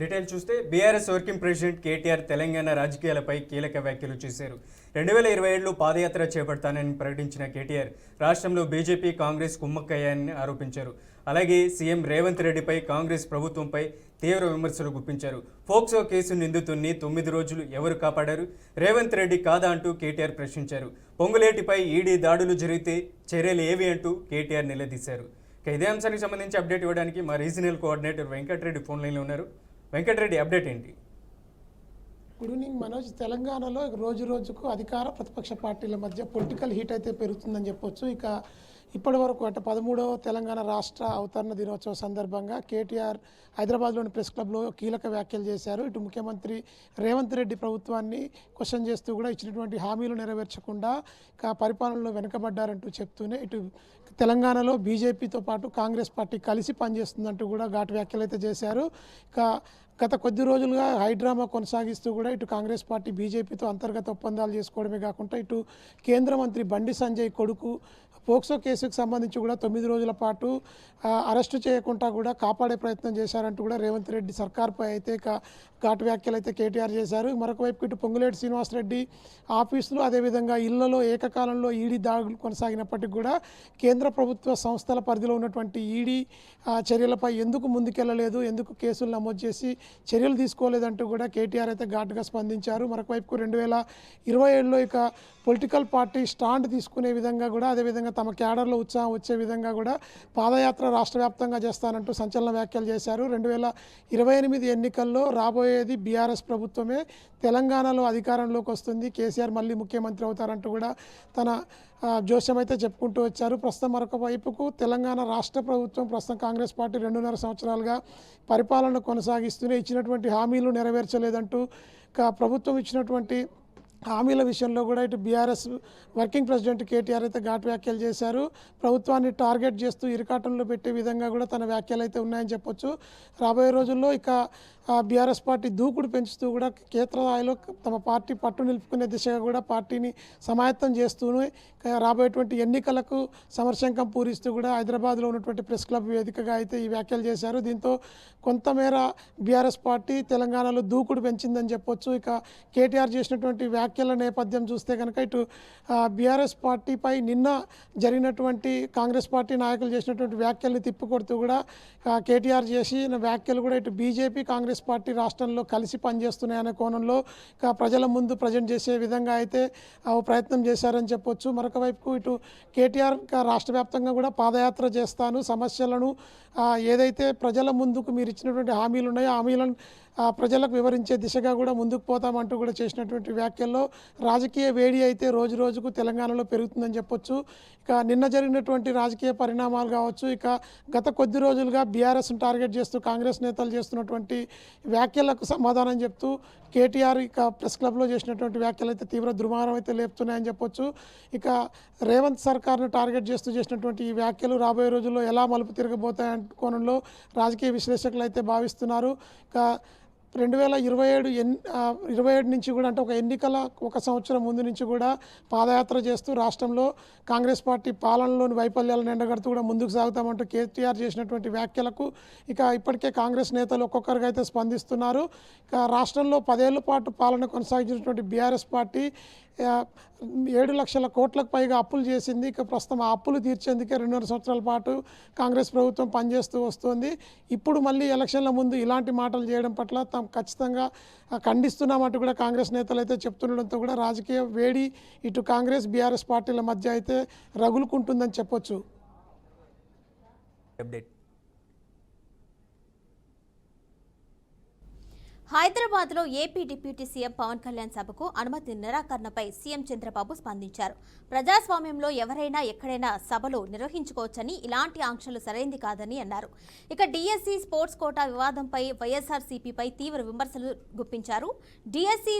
Detail చూస్తే BRS working president KTR Telangana రాజకీయాలపై కీలక వ్యాఖ్యలు చేశారు. 2027లో పాదయాత్ర చేపడతానని ప్రకటించిన కేటీఆర్ రాష్ట్రంలో బీజేపీ కాంగ్రెస్ కుమ్మక్కయ్యాయని ఆరోపించారు. అలాగే సీఎం రేవంత్ రెడ్డిపై కాంగ్రెస్ ప్రభుత్వంపై తీవ్ర విమర్శలు గుప్పించారు. ఫోక్సో కేసు నిందితుడిని 9 రోజులు ఎవరు కాపాడారు? రేవంత్ రెడ్డి కాదా అంటూ కేటీఆర్ ప్రశ్నించారు. పొంగులేటిపై ఈడీ దాడులు జరిగితే చర్యలు ఏవి అంటూ కేటీఆర్ నిలదీశారు. ఇదే అంశానికి సంబంధించి అప్డేట్ ఇవ్వడానికి మా రీజనల్ కోఆర్డినేటర్ వెంకటరెడ్డి ఫోన్ లైన్లో ఉన్నారు. వెంకటరెడ్డి, అప్డేట్ ఏంటి? Good evening Manoj. తెలంగాణలో రోజు రోజుకు అధికార ప్రతిపక్ష పార్టీల మధ్య పొలిటికల్ హీట్ అయితే పెరుగుతుందని చెప్పొచ్చు. ఇక ఇప్పటి వరకు అంటే 13వ తెలంగాణ రాష్ట్ర అవతరణ దినోత్సవ సందర్భంగా కేటీఆర్ హైదరాబాద్లోని ప్రెస్ క్లబ్లో కీలక వ్యాఖ్యలు చేశారు. ఇటు ముఖ్యమంత్రి రేవంత్ రెడ్డి ప్రభుత్వాన్ని క్వశ్చన్ చేస్తూ కూడా ఇచ్చినటువంటి హామీలు నెరవేర్చకుండా పరిపాలనలో వెనుకబడ్డారంటూ చెప్తూనే ఇటు తెలంగాణలో బీజేపీతో పాటు కాంగ్రెస్ పార్టీ కలిసి పనిచేస్తుందంటూ కూడా ఘాటు వ్యాఖ్యలు అయితే చేశారు. ఇక గత కొద్ది రోజులుగా హైడ్రామా కొనసాగిస్తూ కూడా ఇటు కాంగ్రెస్ పార్టీ బీజేపీతో అంతర్గత ఒప్పందాలు చేసుకోవడమే కాకుండా ఇటు కేంద్ర మంత్రి బండి సంజయ్ కొడుకు పోక్సో కేసుకు సంబంధించి కూడా 9 రోజుల పాటు అరెస్టు చేయకుండా కూడా కాపాడే ప్రయత్నం చేశారంటూ కూడా రేవంత్ రెడ్డి సర్కార్పై అయితే ఘాటు వ్యాఖ్యలు అయితే కేటీఆర్ చేశారు. మరొక వైపు ఇటు పొంగులేటి శ్రీనివాసరెడ్డి ఆఫీసులు అదేవిధంగా ఇళ్లలో ఏకకాలంలో ఈడీ దాడులు కొనసాగినప్పటికీ కూడా కేంద్ర ప్రభుత్వ సంస్థల పరిధిలో ఉన్నటువంటి ఈడీ చర్యలపై ఎందుకు ముందుకెళ్లలేదు, ఎందుకు కేసులు నమోదు చేసి చర్యలు తీసుకోలేదంటూ కూడా కేటీఆర్ అయితే ఘాటుగా స్పందించారు. మరొక వైపు 2027లో ఇక పొలిటికల్ పార్టీ స్టాండ్ తీసుకునే విధంగా కూడా అదేవిధంగా తమ క్యాడర్లో ఉత్సాహం వచ్చే విధంగా కూడా పాదయాత్ర రాష్ట్ర వ్యాప్తంగా చేస్తానంటూ సంచలన వ్యాఖ్యలు చేశారు. 2028 ఎన్నికల్లో రాబోయేది బీఆర్ఎస్ ప్రభుత్వమే, తెలంగాణలో అధికారంలోకి వస్తుంది, కేసీఆర్ మళ్ళీ ముఖ్యమంత్రి అవుతారంటూ కూడా తన జోస్యం అయితే చెప్పుకుంటూ వచ్చారు. ప్రస్తుతం మరొక వైపుకు తెలంగాణ రాష్ట్ర ప్రభుత్వం ప్రస్తుతం కాంగ్రెస్ పార్టీ 2.5 సంవత్సరాలుగా పరిపాలన కొనసాగిస్తూనే ఇచ్చినటువంటి హామీలు నెరవేర్చలేదంటూ ప్రభుత్వం ఇచ్చినటువంటి హామీల విషయంలో కూడా ఇటు బీఆర్ఎస్ వర్కింగ్ ప్రెసిడెంట్ కేటీఆర్ అయితే ఘాటు వ్యాఖ్యలు చేశారు. ప్రభుత్వాన్ని టార్గెట్ చేస్తూ ఇరకాటంలో పెట్టే విధంగా కూడా తన వ్యాఖ్యలు అయితే ఉన్నాయని చెప్పొచ్చు. రాబోయే రోజుల్లో ఇక బీఆర్ఎస్ పార్టీ దూకుడు పెంచుతూ కూడా క్షేత్రస్థాయిలో తమ పార్టీ పట్టు నిలుపుకునే దిశగా కూడా పార్టీని సమాయత్తం చేస్తూనే రాబోయేటువంటి ఎన్నికలకు సమరశంకం పూరిస్తూ కూడా హైదరాబాద్లో ఉన్నటువంటి ప్రెస్ క్లబ్ వేదికగా అయితే ఈ వ్యాఖ్యలు చేశారు. దీంతో కొంతమేర బీఆర్ఎస్ పార్టీ తెలంగాణలో దూకుడు పెంచిందని చెప్పొచ్చు. ఇక కేటీఆర్ చేసినటువంటి వ్యాఖ్యల నేపథ్యం చూస్తే కనుక ఇటు బీఆర్ఎస్ పార్టీపై నిన్న జరిగినటువంటి కాంగ్రెస్ పార్టీ నాయకులు చేసినటువంటి వ్యాఖ్యల్ని తిప్పికొడుతూ కూడా కేటీఆర్ చేసిన వ్యాఖ్యలు కూడా ఇటు బీజేపీ కాంగ్రెస్ పార్టీ రాష్ట్రంలో కలిసి పనిచేస్తున్నాయనే కోణంలో ప్రజల ముందు ప్రజెంట్ చేసే విధంగా అయితే ప్రయత్నం చేశారని చెప్పొచ్చు. మరొక వైపు ఇటు కేటీఆర్ రాష్ట్ర వ్యాప్తంగా కూడా పాదయాత్ర చేస్తాను, సమస్యలను ఏదైతే ప్రజల ముందుకు మీరు ఇచ్చినటువంటి హామీలు ఉన్నాయో హామీలను ప్రజలకు వివరించే దిశగా కూడా ముందుకు పోతామంటూ కూడా చేసినటువంటి వ్యాఖ్యల్లో రాజకీయ వేడి అయితే రోజు రోజుకు తెలంగాణలో పెరుగుతుందని చెప్పొచ్చు. ఇక నిన్న జరిగినటువంటి రాజకీయ పరిణామాలు కావచ్చు, ఇక గత కొద్ది రోజులుగా బీఆర్ఎస్ను టార్గెట్ చేస్తూ కాంగ్రెస్ నేతలు చేస్తున్నటువంటి వ్యాఖ్యలకు సమాధానం చెప్తూ కేటీఆర్ ఇక ప్రెస్ క్లబ్లో చేసినటువంటి వ్యాఖ్యలు అయితే తీవ్ర దుర్మానం అయితే లేపుతున్నాయని చెప్పొచ్చు. ఇక రేవంత్ సర్కార్ను టార్గెట్ చేస్తూ చేసినటువంటి ఈ వ్యాఖ్యలు రాబోయే రోజుల్లో ఎలా మలుపు తిరగబోతాయనే కోణంలో రాజకీయ విశ్లేషకులు అయితే భావిస్తున్నారు. ఇక 2027 నుంచి కూడా అంటే ఒక ఎన్నికల 1 సంవత్సరం ముందు నుంచి కూడా పాదయాత్ర చేస్తూ రాష్ట్రంలో కాంగ్రెస్ పార్టీ పాలనలోని వైఫల్యాలను ఎండగడుతూ కూడా ముందుకు సాగుతామంటూ కేటీఆర్ చేసినటువంటి వ్యాఖ్యలకు ఇక ఇప్పటికే కాంగ్రెస్ నేతలు ఒక్కొక్కరిగా అయితే స్పందిస్తున్నారు. ఇక రాష్ట్రంలో 10 ఏళ్ల పాటు పాలన కొనసాగించినటువంటి బీఆర్ఎస్ పార్టీ 7 లక్షల కోట్లకు పైగా అప్పులు చేసింది. ఇక ప్రస్తుతం ఆ అప్పులు తీర్చేందుకే 2.5 సంవత్సరాల పాటు కాంగ్రెస్ ప్రభుత్వం పనిచేస్తూ వస్తుంది. ఇప్పుడు మళ్ళీ ఎలక్షన్ల ముందు ఇలాంటి మాటలు చేయడం పట్ల తాము ఖచ్చితంగా ఖండిస్తున్నామంటూ కూడా కాంగ్రెస్ నేతలు అయితే చెప్తుండడంతో కూడా రాజకీయ వేడి ఇటు కాంగ్రెస్ బీఆర్ఎస్ పార్టీల మధ్య అయితే రగులుకుంటుందని చెప్పొచ్చు. హైదరాబాద్లో AP deputy CM Pawan Kalyan సభకు అనుమతి నిరాకరణపై సీఎం చంద్రబాబు స్పందించారు. ప్రజాస్వామ్యంలో ఎవరైనా ఎక్కడైనా సభలు నిర్వహించుకోవచ్చని, ఇలాంటి ఆంక్షలు సరైంది కాదని అన్నారు. ఇక డీఎస్సీ స్పోర్ట్స్ కోటా వివాదంపై వైఎస్ఆర్సీపీపై తీవ్ర విమర్శలు గుప్పించారు. డీఎస్సీ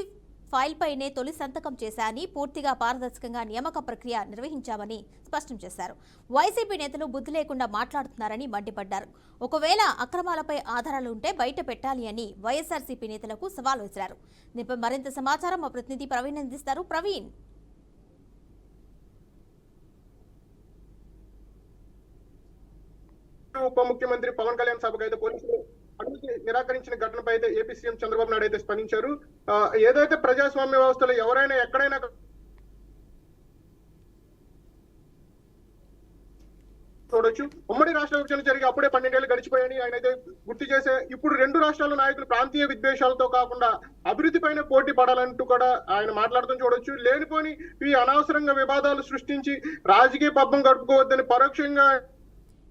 ఫైల్పైనే తొలి సంతకం చేశారని, పూర్తిగా పారదర్శకంగా నియామక ప్రక్రియ నిర్వహించామని స్పష్టం చేశారు. వైసీపీ నేతలు బుద్ధి లేకుండా మాట్లాడుతున్నారని మండిపడ్డారు. ఒకవేళ అక్రమాలపై ఆధారాలు ఉంటే బయట పెట్టాలి అని వైఎస్ఆర్సీపీ నేతలకు సవాల్ విసిరారు. దీనిపై మరింత సమాచారం మా ప్రతినిధి ప్రవీణ్ అందిస్తారు. ప్రవీణ్, ఉప ముఖ్యమంత్రి పవన్ కళ్యాణ్ సభకు అయితే పోలీసులు అనుమతి నిరాకరించిన ఘటనపై అయితే ఏపీ సీఎం చంద్రబాబు నాయుడు అయితే స్పందించారు. ఏదైతే ప్రజాస్వామ్య వ్యవస్థలో ఎవరైనా ఎక్కడైనా చూడొచ్చు. ఉమ్మడి రాష్ట్ర విభజన జరిగి అప్పుడే 12 ఏళ్ళు గడిచిపోయాయని ఆయన అయితే గుర్తు చేసే ఇప్పుడు 2 రాష్ట్రాల నాయకులు ప్రాంతీయ విద్వేషాలతో కాకుండా అభివృద్ధి పైన పోటీ పడాలంటూ కూడా ఆయన మాట్లాడుతూ చూడొచ్చు. లేనిపోని ఈ అనవసరంగా వివాదాలు సృష్టించి రాజకీయ పబ్బం గడుపుకోవద్దని పరోక్షంగా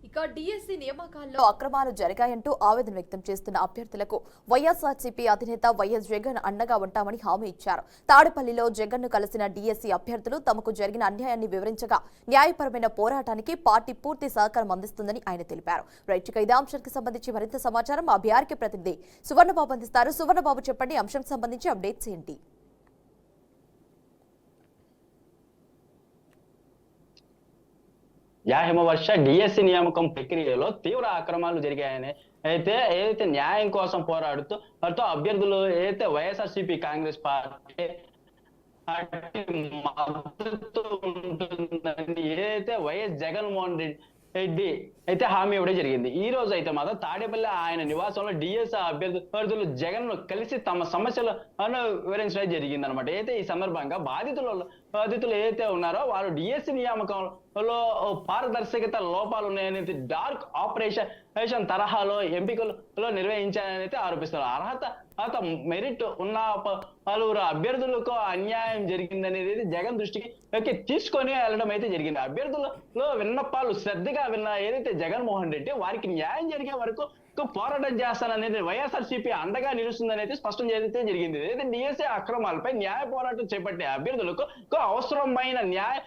ఇక డిఎస్సి నియామకాల్లో అక్రమాలు జరిగాయంటూ ఆవేదన వ్యక్తం చేస్తున్న అభ్యర్థులకు వైఎస్ఆర్సీపీ అధినేత వైఎస్ జగన్ అండగా ఉంటామని హామీ ఇచ్చారు. తాడేపల్లిలో జగన్ ను కలిసిన డిఎస్సి అభ్యర్థులు తమకు జరిగిన అన్యాయాన్ని వివరించగా న్యాయపరమైన పోరాటానికి పార్టీ పూర్తి సహకారం అందిస్తుందని ఆయన తెలిపారు. రైట్, ఇదే అంశానికి సంబంధించి మరింత సమాచారం మా బీఆర్కే ప్రతినిధి సువర్ణబాబు అందిస్తారు. సువర్ణబాబు, చెప్పండి, అంశానికి సంబంధించి అప్డేట్స్ ఏంటి? హిమవర్ష డిఎస్సి నియామకం ప్రక్రియలో తీవ్ర అక్రమాలు జరిగాయని ఏదైతే న్యాయం కోసం పోరాడుతూ వారితో అభ్యర్థులు ఏదైతే వైఎస్ఆర్సీపీ కాంగ్రెస్ పార్టీ మద్దతు ఉంటుందని ఏదైతే వైఎస్ జగన్మోహన్ రెడ్డి అయితే హామీ ఇవ్వడం జరిగింది. ఈ రోజు అయితే మాత్రం తాడేపల్లి ఆయన నివాసంలో డిఎస్సి అభ్యర్థులు జగన్ ను కలిసి తమ సమస్యలు వివరించడం జరిగింది అనమాట. అయితే ఈ సందర్భంగా బాధితులు ఏదైతే ఉన్నారో వారు డిఎస్సి నియామకంలో పారదర్శకత లోపాలు ఉన్నాయని డార్క్ ఆపరేషన్ తరహాలో ఎంపికలో నిర్వహించాలని అయితే ఆరోపిస్తున్నారు. అర్హత మెరిట్ ఉన్న పలువురు అభ్యర్థులకు అన్యాయం జరిగిందనేది జగన్ దృష్టికి తీసుకొని వెళ్ళడం అయితే జరిగింది. అభ్యర్థులలో విన్నపాలు శ్రద్ధగా విన్న ఏదైతే జగన్మోహన్ రెడ్డి వారికి న్యాయం జరిగే వరకు పోరాటం చేస్తాననేది వైఎస్ఆర్సీపీ అండగా నిలుస్తుందని అయితే స్పష్టం చేస్తే జరిగింది. ఏదైతే డిఎస్సి అక్రమాలపై న్యాయ పోరాటం చేపట్టే అభ్యర్థులకు అవసరమైన న్యాయ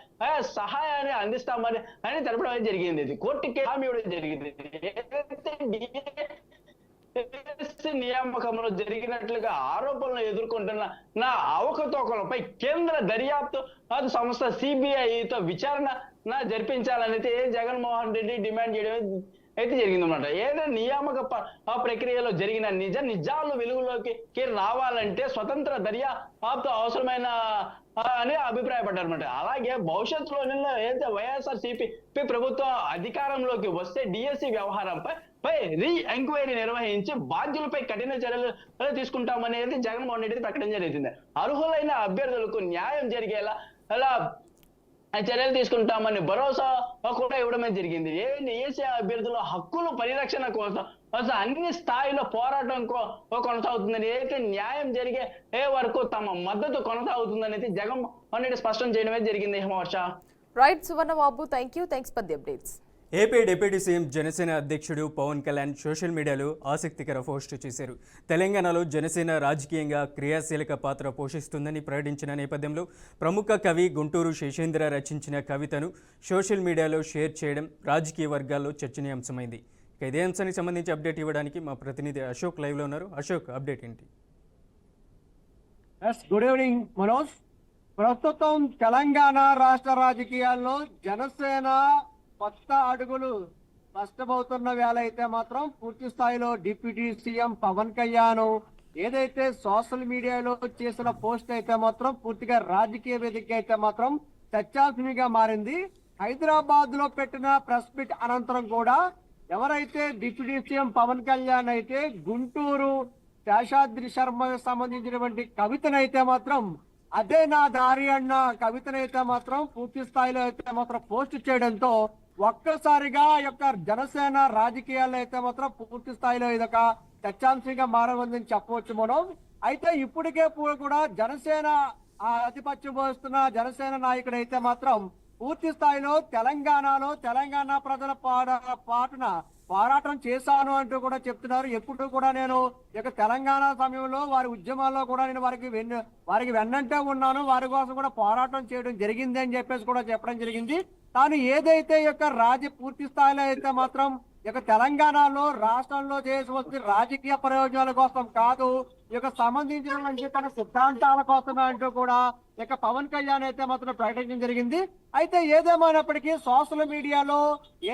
సహాయాన్ని అందిస్తామని తెలపడం జరిగింది. ఇది కోర్టుకి హామీ ఇవ్వడం జరిగింది. ఏదైతే నియామకంలో జరిగినట్లుగా ఆరోపణలు ఎదుర్కొంటున్న అవకతవకలపై కేంద్ర దర్యాప్తు సంస్థ సిబిఐతో విచారణ జరిపించాలనైతే జగన్మోహన్ రెడ్డి డిమాండ్ చేయడం అయితే జరిగిందన్నమాట. ఏదైతే నియామక ప్రక్రియలో జరిగిన నిజాలు వెలుగులోకి రావాలంటే స్వతంత్ర దర్యాప్తు అవసరమైన అని అభిప్రాయపడ్డారన్నమాట. అలాగే భవిష్యత్తులో ఏదైతే వైఎస్ఆర్సీపీ ప్రభుత్వం అధికారంలోకి వస్తే డిఎస్సి వ్యవహారంపై రీ ఎంక్వైరీ నిర్వహించి బాధ్యులపై కఠిన చర్యలు తీసుకుంటామనేది జగన్మోహన్ రెడ్డి ప్రకటన జరిగింది. అర్హులైన అభ్యర్థులకు న్యాయం జరిగేలా చర్యలు తీసుకుంటామని భరోసా కూడా ఇవ్వడమే జరిగింది. ఏసీ అభ్యర్థుల హక్కుల పరిరక్షణ కోసం అన్ని స్థాయిలో పోరాటం కొనసాగుతుందని ఏదైతే న్యాయం జరిగే వరకు తమ మద్దతు కొనసాగుతుందని అయితే జగన్మోహన్ రెడ్డి స్పష్టం చేయడమే జరిగింది. Himavarsha. Right Suvarnababu, thanks for the updates. AP deputy CM Janasena అధ్యక్షుడు పవన్ కళ్యాణ్ సోషల్ మీడియాలో ఆసక్తికర పోస్ట్ చేశారు. తెలంగాణలో జనసేన రాజకీయంగా క్రియాశీలక పాత్ర పోషిస్తుందని ప్రకటించిన నేపథ్యంలో ప్రముఖ కవి గుంటూరు శేషేంద్ర రచించిన కవితను సోషల్ మీడియాలో షేర్ చేయడం రాజకీయ వర్గాల్లో చర్చనీయాంశమైంది. ఇదే అంశానికి సంబంధించి అప్డేట్ ఇవ్వడానికి మా ప్రతినిధి అశోక్ లైవ్లో ఉన్నారు. అశోక్, అప్డేట్ ఏంటి? Good evening Manoj. ప్రస్తుతం తెలంగాణ రాష్ట్ర రాజకీయాల్లో జనసేన కొత్త అడుగులు స్పష్టమవుతున్న వేళ అయితే మాత్రం పూర్తి స్థాయిలో డిప్యూటీ సీఎం పవన్ కళ్యాణ్ ఏదైతే సోషల్ మీడియాలో చేసిన పోస్ట్ అయితే మాత్రం పూర్తిగా రాజకీయ వేదిక అయితే మాత్రం చర్చాంశంగా మారింది. హైదరాబాద్ లో పెట్టిన ప్రెస్ మీట్ అనంతరం కూడా ఎవరైతే డిప్యూటీ సీఎం పవన్ కళ్యాణ్ అయితే గుంటూరు శేషాద్రి శర్మ సంబంధించినటువంటి కవితనైతే మాత్రం అదే నా దారి అన్న కవితనైతే మాత్రం పూర్తి స్థాయిలో అయితే మాత్రం పోస్ట్ చేయడంతో ఒక్కసారిగా యొక్క జనసేన రాజకీయాల్లో అయితే మాత్రం పూర్తి స్థాయిలో ఇదొక చర్చాంశంగా మారవద్దని చెప్పవచ్చు మనం. అయితే ఇప్పటికే కూడా జనసేన ఆధిపత్యం వహిస్తున్న జనసేన నాయకుడు అయితే మాత్రం పూర్తి స్థాయిలో తెలంగాణలో తెలంగాణ ప్రజల పాటున పోరాటం చేశాను అంటూ కూడా చెప్తున్నారు. ఎప్పుడు కూడా నేను ఇక తెలంగాణ సమయంలో వారి ఉద్యమాల్లో కూడా నేను వారికి వెన్నంటే ఉన్నాను, వారి కోసం కూడా పోరాటం చేయడం జరిగింది అని చెప్పేసి కూడా చెప్పడం జరిగింది. తాను ఏదైతే యొక్క పూర్తి స్థాయిలో అయితే మాత్రం ఇక తెలంగాణలో రాష్ట్రంలో చేసి వస్తే రాజకీయ ప్రయోజనాల కోసం కాదు, ఇక సంబంధించిన తన సిద్ధాంతాల కోసమే అంటూ కూడా ఇక పవన్ కళ్యాణ్ అయితే మాత్రం ప్రకటించడం జరిగింది. అయితే ఏదేమైనప్పటికీ సోషల్ మీడియాలో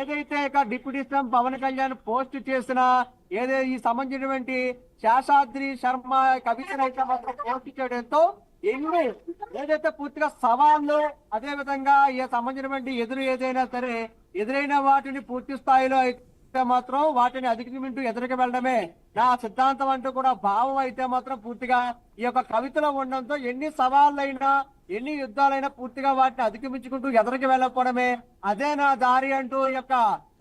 ఏదైతే ఇక deputy CM Pawan Kalyan post చేసిన ఈ సంబంధించినటువంటి శేషాద్రి శర్మ కవితను అయితే మాత్రం పోస్ట్ చేయడంతో ఏదైతే పూర్తిగా సవాళ్ళు అదే విధంగా సంబంధించినటువంటి ఏదైనా సరే ఎదురైన వాటిని పూర్తి స్థాయిలో అయితే మాత్రం వాటిని అధిగమింటూ ఎదురుకు వెళ్ళడమే నా సిద్ధాంతం అంటూ కూడా భావం అయితే మాత్రం పూర్తిగా ఈ యొక్క కవితలో ఉండడంతో ఎన్ని సవాళ్ళైనా ఎన్ని యుద్ధాలైనా పూర్తిగా వాటిని అధిగమించుకుంటూ ఎదురుకు వెళ్ళకపోవడమే అదే నా దారి అంటూ ఈ యొక్క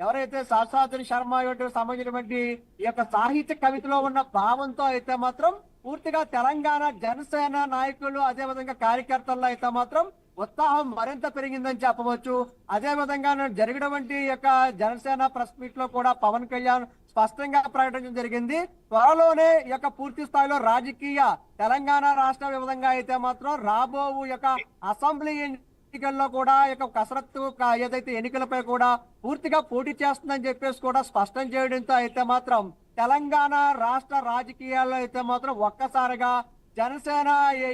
ఎవరైతే శాస్త్రాద్రి శర్మ సంబంధించినటువంటి ఈ యొక్క సాహిత్య కవితలో ఉన్న భావంతో అయితే మాత్రం పూర్తిగా తెలంగాణ జనసేన నాయకులు అదే విధంగా కార్యకర్తల్లో అయితే మాత్రం ఉత్సాహం మరింత పెరిగిందని చెప్పవచ్చు. అదే విధంగా జరిగినటువంటి యొక్క జనసేన ప్రెస్ మీట్ లో కూడా పవన్ కళ్యాణ్ స్పష్టంగా ప్రకటించడం జరిగింది. త్వరలోనే ఈ యొక్క పూర్తి స్థాయిలో రాజకీయ తెలంగాణ రాష్ట్ర విధంగా అయితే మాత్రం రాబో యొక్క అసెంబ్లీ ఎన్నికల్లో కూడా యొక్క కసరత్తు ఏదైతే ఎన్నికలపై కూడా పూర్తిగా పోటీ చేస్తుందని చెప్పేసి కూడా స్పష్టం చేయడంతో అయితే మాత్రం తెలంగాణ రాష్ట్ర రాజకీయాల్లో అయితే మాత్రం ఒక్కసారిగా జనసేన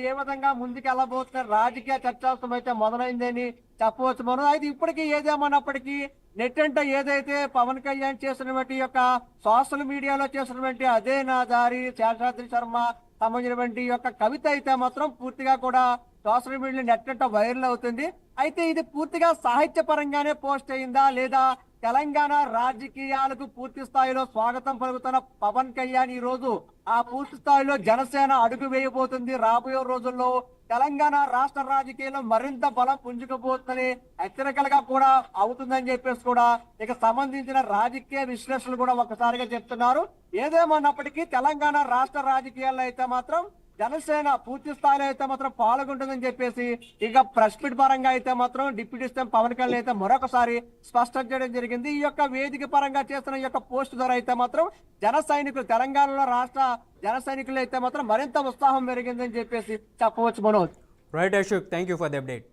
ఏ విధంగా ముందుకు వెళ్ళబోతున్న రాజకీయ చర్చాంశం అయితే మొదలైందని చెప్పవచ్చు మనం. అయితే ఇప్పటికీ ఏదేమన్నప్పటికీ నెట్ అంటే ఏదైతే పవన్ కళ్యాణ్ చేసినటువంటి యొక్క సోషల్ మీడియాలో చేసినటువంటి అదే నా దారి శేషాద్రి శర్మ సంబంధించినటువంటి యొక్క కవిత అయితే మాత్రం పూర్తిగా కూడా సోషల్ మీడియాలో నెట్ అంటే వైరల్ అవుతుంది. అయితే ఇది పూర్తిగా సాహిత్య పరంగానే పోస్ట్ అయిందా లేదా తెలంగాణ రాజకీయాలకు పూర్తి స్థాయిలో స్వాగతం పలుకుతున్న పవన్ కళ్యాణ్ ఈ రోజు ఆ పూర్తి స్థాయిలో జనసేన అడుగు వేయబోతుంది. రాబోయే రోజుల్లో తెలంగాణ రాష్ట్ర రాజకీయాల్లో మరింత బలం పుంజుకుపోతుందని హెచ్చరికలుగా కూడా అవుతుందని చెప్పేసి కూడా ఇక సంబంధించిన రాజకీయ విశ్లేషణలు కూడా ఒకసారిగా చెప్తున్నారు. ఏదేమన్నప్పటికీ తెలంగాణ రాష్ట్ర రాజకీయాల్లో అయితే మాత్రం జనసేన పూర్తి స్థాయిలో అయితే మాత్రం పాల్గొంటుందని చెప్పేసి ఇక ప్రెస్ మీట్ పరంగా అయితే మాత్రం డిప్యూటీ సీఎం పవన్ కళ్యాణ్ అయితే మరొకసారి స్పష్టం చేయడం జరిగింది. ఈ యొక్క వేదిక పరంగా చేస్తున్న ఈ యొక్క పోస్ట్ ద్వారా అయితే మాత్రం జన సైనికులు తెలంగాణలో రాష్ట్ర జన సైనికులు అయితే మాత్రం మరింత ఉత్సాహం పెరిగిందని చెప్పేసి చెప్పవచ్చు Manoj. Right Ashok, thank you for the update.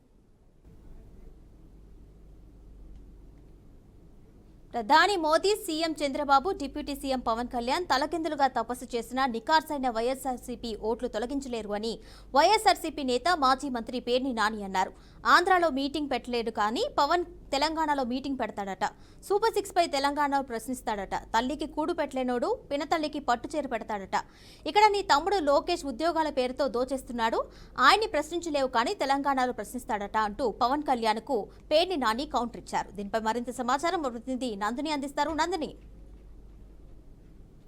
ప్రధాని Modi, CM Chandrababu, deputy CM Pawan Kalyan తలకిందులుగా తపస్సు చేసిన నికార్సైన వైఎస్ఆర్సీపీ ఓట్లు తొలగించలేరు అని వైఎస్ఆర్సీపీ నేత మాజీ మంత్రి పేర్ని నాని అన్నారు. ఆంధ్రాలో మీటింగ్ పెట్టలేడు కానీ పవన్ తెలంగాణలో మీటింగ్ పెడతాడట. సూపర్ 6 పై తెలంగాణలో ప్రశ్నిస్తాడట. తల్లికి కూడు పెట్టలేనోడు పినతల్లికి పట్టుచేరు పెడతాడట. ఇక్కడ నీ తమ్ముడు లోకేష్ ఉద్యోగాల పేరుతో దోచేస్తున్నాడు, ఆయన్ని ప్రశ్నించలేవు కానీ తెలంగాణలో ప్రశ్నిస్తాడట అంటూ పవన్ కళ్యాణ్కు పేర్ని నాని కౌంటర్ ఇచ్చారు. దీనిపై మరింత సమాచారం ప్రతినిధి నందిని అందిస్తారు. నందిని,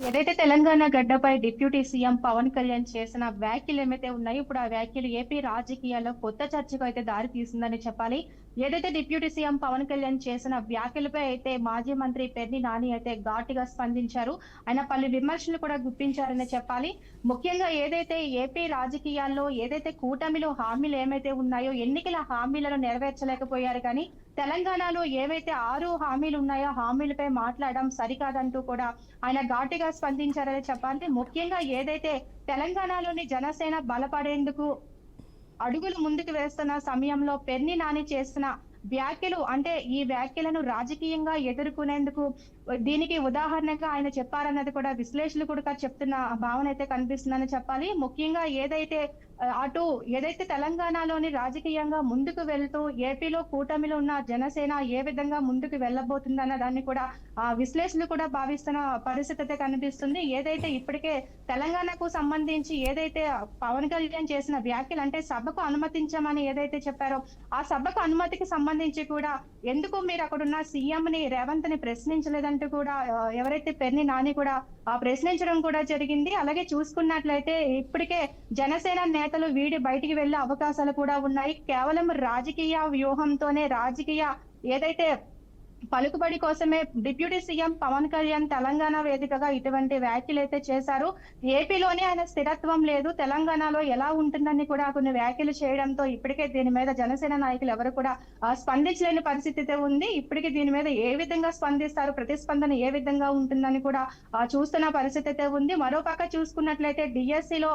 ఏదైతే తెలంగాణ గడ్డపై డిప్యూటీ సీఎం పవన్ కళ్యాణ్ చేసిన వ్యాఖ్యలు ఏమైతే ఉన్నాయో ఇప్పుడు ఆ వ్యాఖ్యలు ఏపీ రాజకీయాల్లో కొత్త చర్చకు అయితే దారి తీసిందని చెప్పాలి. ఏదైతే డిప్యూటీ సీఎం పవన్ కళ్యాణ్ చేసిన వ్యాఖ్యలపై అయితే మాజీ మంత్రి పెర్ని నాని అయితే ఘాటుగా స్పందించారు. ఆయన పలు విమర్శలు కూడా గుప్పించారని చెప్పాలి. ముఖ్యంగా ఏదైతే ఏపీ రాజకీయాల్లో ఏదైతే కూటమిలో హామీలు ఏమైతే ఉన్నాయో ఎన్నికల హామీలను నెరవేర్చలేకపోయారు కానీ తెలంగాణలో ఏవైతే 6 హామీలు ఉన్నాయో హామీలపై మాట్లాడడం సరికాదంటూ కూడా ఆయన ఘాటుగా స్పందించారని చెప్పాలి. ముఖ్యంగా ఏదైతే తెలంగాణలోని జనసేన బలపడేందుకు అడుగులు ముందుకు వేస్తున్న సమయంలో పెర్ని నాని చేసిన వ్యాఖ్యలు అంటే ఈ వ్యాఖ్యలను రాజకీయంగా ఎదుర్కొనేందుకు దీనికి ఉదాహరణగా ఆయన చెప్పారన్నది కూడా విశ్లేషకులు కూడా చెప్తున్న భావన అయితే కనిపిస్తుందని చెప్పాలి. ముఖ్యంగా ఏదైతే తెలంగాణలోని రాజకీయంగా ముందుకు వెళ్తూ ఏపీలో కూటమిలో ఉన్న జనసేన ఏ విధంగా ముందుకు వెళ్ళబోతుందన్న దాన్ని కూడా విశ్లేషకులు కూడా భావిస్తున్న పరిస్థితి అయితే కనిపిస్తుంది. ఏదైతే ఇప్పటికే తెలంగాణకు సంబంధించి ఏదైతే పవన్ కళ్యాణ్ చేసిన వ్యాఖ్యలు అంటే సభకు అనుమతించమని ఏదైతే చెప్పారో ఆ సభకు అనుమతికి సంబంధించి కూడా ఎందుకు మీరు అక్కడున్న సీఎం ని రేవంత్ ని ప్రశ్నించలేదంటూ కూడా ఎవరైతే పెర్ని నాని కూడా ప్రశ్నించడం కూడా జరిగింది. అలాగే చూసుకున్నట్లయితే ఇప్పటికే జనసేన నేతలు వీడి బయటికి వెళ్లే అవకాశాలు కూడా ఉన్నాయి. కేవలం రాజకీయ వ్యూహంతోనే రాజకీయ ఏదైతే పలుకుబడి కోసమే డిప్యూటీ సీఎం పవన్ కళ్యాణ్ తెలంగాణ వేదికగా ఇటువంటి వ్యాఖ్యలు అయితే చేశారు. ఏపీలోనే ఆయన స్థిరత్వం లేదు, తెలంగాణలో ఎలా ఉంటుందని కూడా కొన్ని వ్యాఖ్యలు చేయడంతో ఇప్పటికే దీని మీద జనసేన నాయకులు ఎవరు కూడా స్పందించలేని పరిస్థితి ఉంది. ఇప్పటికే దీని మీద ఏ విధంగా స్పందిస్తారు, ప్రతిస్పందన ఏ విధంగా ఉంటుందని కూడా చూస్తున్న పరిస్థితి అయితే ఉంది. మరోపక్క చూసుకున్నట్లయితే డిఎస్సిలో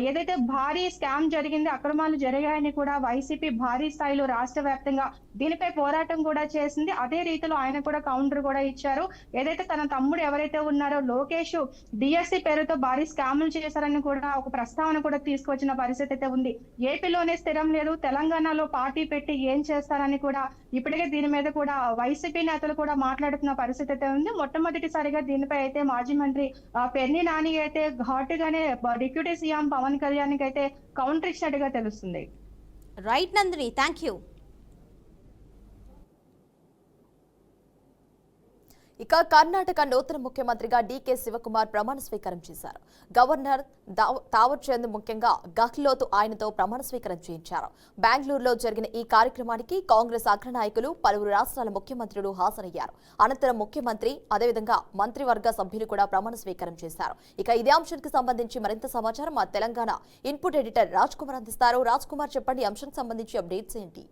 ఏదైతే భారీ స్కామ్ జరిగింది, అక్రమాలు జరిగాయని కూడా వైసీపీ భారీ స్థాయిలో రాష్ట్ర వ్యాప్తంగా దీనిపై పోరాటం కూడా చేసింది. అదే రీతిలో ఆయన కూడా కౌంటర్ కూడా ఇచ్చారు. ఏదైతే తన తమ్ముడు ఎవరైతే ఉన్నారో లోకేష్ డిఎస్సి పేరుతో భారీ స్కాములు చేశారని కూడా ఒక ప్రస్తావన కూడా తీసుకొచ్చిన పరిస్థితి అయితే ఉంది. ఏపీలోనే స్థిరం లేదు, తెలంగాణలో పార్టీ పెట్టి ఏం చేస్తారని కూడా ఇప్పటికే దీని మీద కూడా వైసీపీ నేతలు కూడా మాట్లాడుతున్న పరిస్థితి అయితే ఉంది. మొట్టమొదటిసారిగా దీనిపై అయితే మాజీ మంత్రి పెర్ని నాని అయితే ఘాటుగానే డిప్యూటీ సీఎం పవన్ కళ్యాణ్ కి అయితే కౌంటర్ ఇచ్చినట్టుగా తెలుస్తుంది. Right Nandini, thank you. ఇక కర్ణాటక నూతన ముఖ్యమంత్రిగా డీకే శివకుమార్ ప్రమాణ స్వీకారం చేశారు. గవర్నర్ తావర్ చంద్ ముఖ్యంగా గహ్లోత్ ఆయనతో ప్రమాణ స్వీకారం చేయించారు. బెంగళూరులో జరిగిన ఈ కార్యక్రమానికి కాంగ్రెస్ అగ్రనాయకులు, పలువురు రాష్ట్రాల ముఖ్యమంత్రులు హాజరయ్యారు. అనంతరం ముఖ్యమంత్రి అదేవిధంగా మంత్రివర్గ సభ్యులు కూడా ప్రమాణ స్వీకారం చేశారు. ఇక ఇదే అంశానికి సంబంధించి మరింత సమాచారం మా తెలంగాణ ఇన్పుట్ ఎడిటర్ రాజ్ కుమార్ అందిస్తారు. రాజ్ కుమార్, చెప్పండి, అంశానికి సంబంధించి అప్డేట్స్ ఏంటి?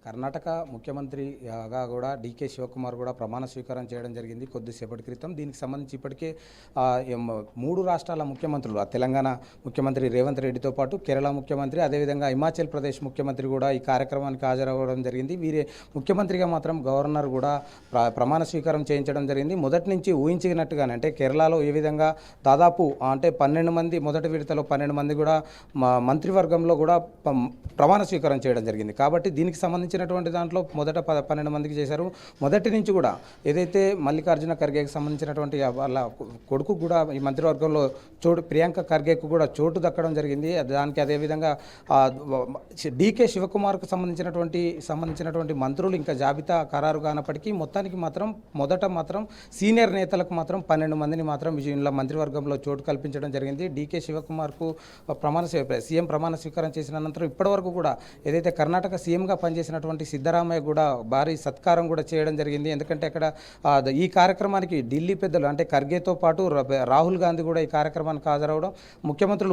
కర్ణాటక ముఖ్యమంత్రిగా కూడా డీకే శివకుమార్ కూడా ప్రమాణ స్వీకారం చేయడం జరిగింది కొద్దిసేపటి క్రితం. దీనికి సంబంధించి ఇప్పటికే 3 రాష్ట్రాల ముఖ్యమంత్రులు, తెలంగాణ ముఖ్యమంత్రి రేవంత్ రెడ్డితో పాటు కేరళ ముఖ్యమంత్రి, అదేవిధంగా హిమాచల్ ప్రదేశ్ ముఖ్యమంత్రి కూడా ఈ కార్యక్రమానికి హాజరవ్వడం జరిగింది. వీరే ముఖ్యమంత్రిగా మాత్రం గవర్నర్ కూడా ప్రమాణ స్వీకారం చేయించడం జరిగింది. మొదటి నుంచి ఊహించినట్టుగానే, అంటే కేరళలో ఏ విధంగా దాదాపు అంటే 12 మంది, మొదటి విడతలో 12 మంది కూడా మంత్రివర్గంలో కూడా ప్రమాణ స్వీకారం చేయడం జరిగింది. కాబట్టి దీనికి సంబంధించినటువంటి దాంట్లో మొదట 12 మందికి చేశారు. మొదటి నుంచి కూడా ఏదైతే మల్లికార్జున ఖర్గేకి సంబంధించినటువంటి వాళ్ళ కొడుకు కూడా ఈ మంత్రివర్గంలో ప్రియాంక ఖర్గేకు కూడా చోటు దక్కడం జరిగింది. దానికి అదేవిధంగా డీకే శివకుమార్కు సంబంధించినటువంటి మంత్రులు ఇంకా జాబితా ఖరారు కానప్పటికీ మొత్తానికి మాత్రం మొదట మాత్రం సీనియర్ నేతలకు మాత్రం 12 మందిని మాత్రం ఇలా మంత్రివర్గంలో చోటు కల్పించడం జరిగింది. డీకే శివకుమార్కు సీఎం ప్రమాణ స్వీకారం చేసిన అనంతరం ఇప్పటివరకు కూడా ఏదైతే కర్ణాటక సీఎంగా పనిచేసినటువంటి సిద్ధరామయ్య కూడా భారీ సత్కారం కూడా చేయడం జరిగింది. ఎందుకంటే అక్కడ ఈ కార్యక్రమానికి ఢిల్లీ పెద్దలు అంటే ఖర్గేతో పాటు రాహుల్ గాంధీ కూడా ఈ కార్యక్రమానికి హాజరవడం,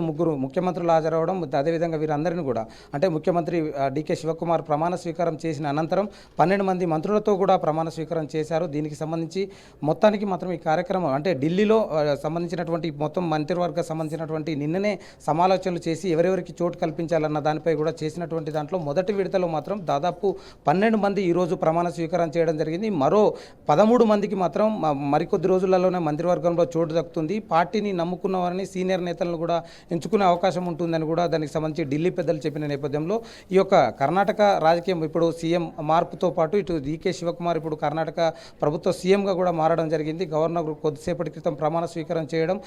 ముగ్గురు ముఖ్యమంత్రులు హాజరవడం, అదేవిధంగా వీరందరినీ కూడా అంటే ముఖ్యమంత్రి డీకే శివకుమార్ ప్రమాణ స్వీకారం చేసిన అనంతరం 12 మంది మంత్రులతో కూడా ప్రమాణ స్వీకారం చేశారు. దీనికి సంబంధించి మొత్తానికి మాత్రం ఈ కార్యక్రమం అంటే ఢిల్లీలో సంబంధించినటువంటి మొత్తం మంత్రివర్గ సంబంధించినటువంటి నిన్ననే సమాలోచనలు చేసి ఎవరెవరికి చోటు కల్పించాలన్న దానిపై కూడా చేసినటువంటి దాంట్లో మొదటి విడతలో మాత్రం దాదాపు 12 మంది ఈరోజు ప్రమాణ స్వీకారం చేయడం జరిగింది. మరో 13 మందికి మాత్రం మరికొద్ది రోజులలోనే మంత్రివర్గంలో చోటు దక్కుతుంది. పార్టీని నమ్ముకున్న వారిని, సీనియర్ నేతలను కూడా ఎంచుకునే అవకాశం ఉంటుందని కూడా దానికి సంబంధించి ఢిల్లీ పెద్దలు చెప్పిన నేపథ్యంలో ఈ యొక్క కర్ణాటక రాజకీయం ఇప్పుడు సీఎం మార్పుతో పాటు ఇటు డీకే శివకుమార్ ఇప్పుడు కర్ణాటక ప్రభుత్వ సీఎంగా కూడా మారడం జరిగింది. గవర్నర్ కొద్దిసేపటి క్రితం ప్రమాణ స్వీకారం చేయడం,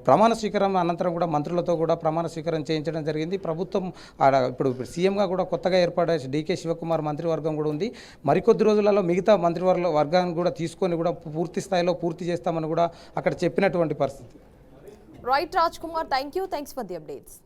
ప్రమాణ స్వీకారం అనంతరం కూడా మంత్రులతో కూడా ప్రమాణ స్వీకారం చేయించడం జరిగింది. ప్రభుత్వం ఇప్పుడు సీఎంగా కూడా కొత్తగా ఏర్పడే డీకే శివకుమార్ మంత్రివర్గం కూడా ఉంది. మరికొద్ది రోజులలో మిగతా వర్గాన్ని కూడా తీసుకొని కూడా పూర్తి స్థాయిలో పూర్తి చేస్తామని కూడా అక్కడ చెప్పినటువంటి పరిస్థితి. Right Raj Kumar, thanks for the updates.